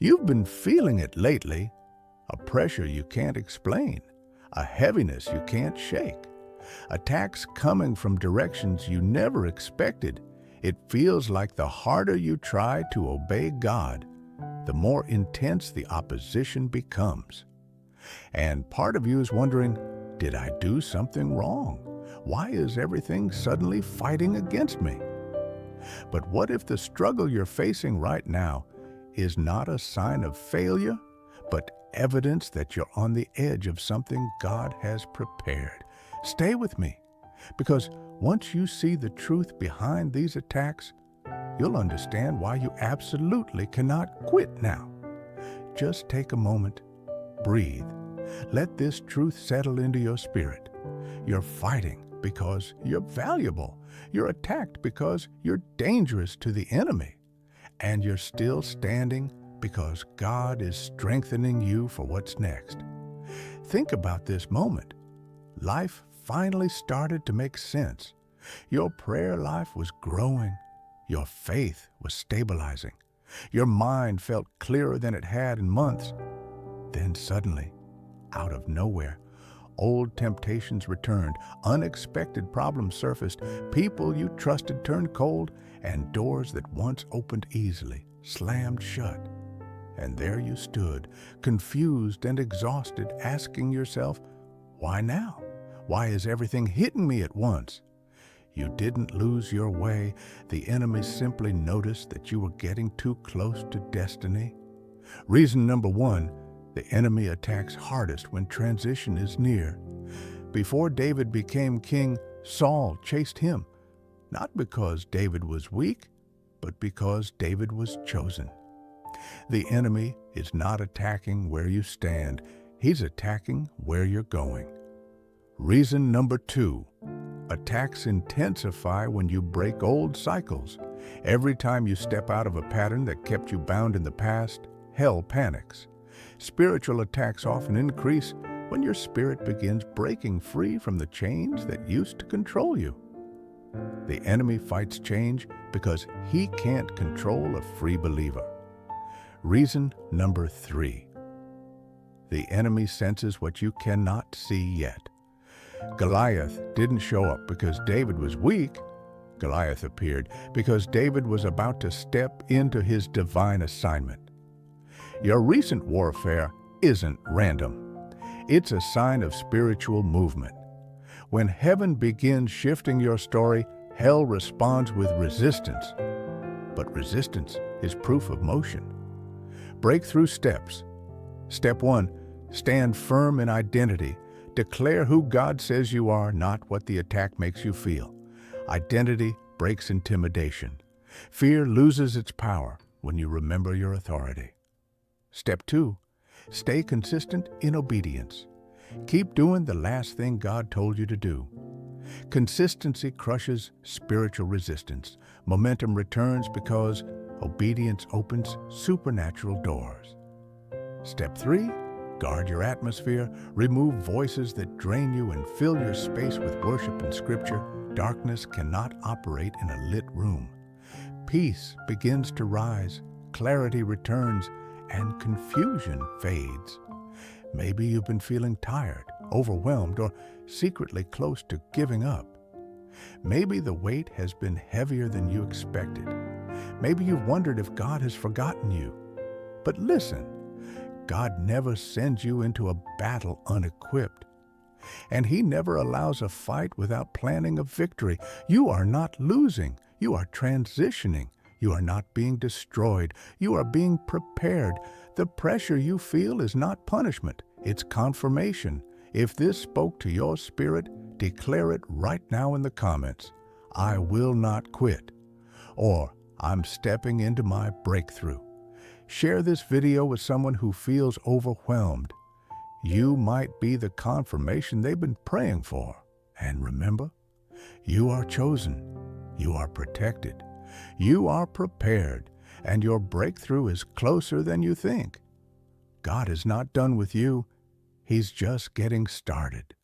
You've been feeling it lately, a pressure you can't explain, a heaviness you can't shake, attacks coming from directions you never expected. It feels like the harder you try to obey God, the more intense the opposition becomes. And part of you is wondering, did I do something wrong? Why is everything suddenly fighting against me? But what if the struggle you're facing right now is not a sign of failure, but evidence that you're on the edge of something God has prepared? Stay with me, because once you see the truth behind these attacks, you'll understand why you absolutely cannot quit now. Just take a moment, breathe. Let this truth settle into your spirit. You're fighting because you're valuable. You're attacked because you're dangerous to the enemy. And you're still standing because God is strengthening you for what's next. Think about this moment. Life finally started to make sense. Your prayer life was growing. Your faith was stabilizing. Your mind felt clearer than it had in months. Then suddenly, out of nowhere, old temptations returned, unexpected problems surfaced, people you trusted turned cold, and doors that once opened easily slammed shut. And there you stood, confused and exhausted, asking yourself, why now? Why is everything hitting me at once? You didn't lose your way. The enemy simply noticed that you were getting too close to destiny. Reason number one, the enemy attacks hardest when transition is near. Before David became king, Saul chased him, not because David was weak, but because David was chosen. The enemy is not attacking where you stand. He's attacking where you're going. Reason number two, attacks intensify when you break old cycles. Every time you step out of a pattern that kept you bound in the past, hell panics. Spiritual attacks often increase when your spirit begins breaking free from the chains that used to control you. The enemy fights change because he can't control a free believer. Reason number three, the enemy senses what you cannot see yet. Goliath didn't show up because David was weak. Goliath appeared because David was about to step into his divine assignment. Your recent warfare isn't random. It's a sign of spiritual movement. When heaven begins shifting your story, hell responds with resistance. But resistance is proof of motion. Breakthrough steps. Step one, stand firm in identity. Declare who God says you are, not what the attack makes you feel. Identity breaks intimidation. Fear loses its power when you remember your authority. Step two, stay consistent in obedience. Keep doing the last thing God told you to do. Consistency crushes spiritual resistance. Momentum returns because obedience opens supernatural doors. Step three, guard your atmosphere. Remove voices that drain you and fill your space with worship and scripture. Darkness cannot operate in a lit room. Peace begins to rise, clarity returns, and confusion fades. Maybe you've been feeling tired, overwhelmed, or secretly close to giving up. Maybe the weight has been heavier than you expected. Maybe you've wondered if God has forgotten you. But listen, God never sends you into a battle unequipped. And He never allows a fight without planning a victory. You are not losing. You are transitioning. You are not being destroyed. You are being prepared. The pressure you feel is not punishment. It's confirmation. If this spoke to your spirit, declare it right now in the comments. I will not quit. Or, I'm stepping into my breakthrough. Share this video with someone who feels overwhelmed. You might be the confirmation they've been praying for. And remember, you are chosen. You are protected. You are prepared, and your breakthrough is closer than you think. God is not done with you. He's just getting started.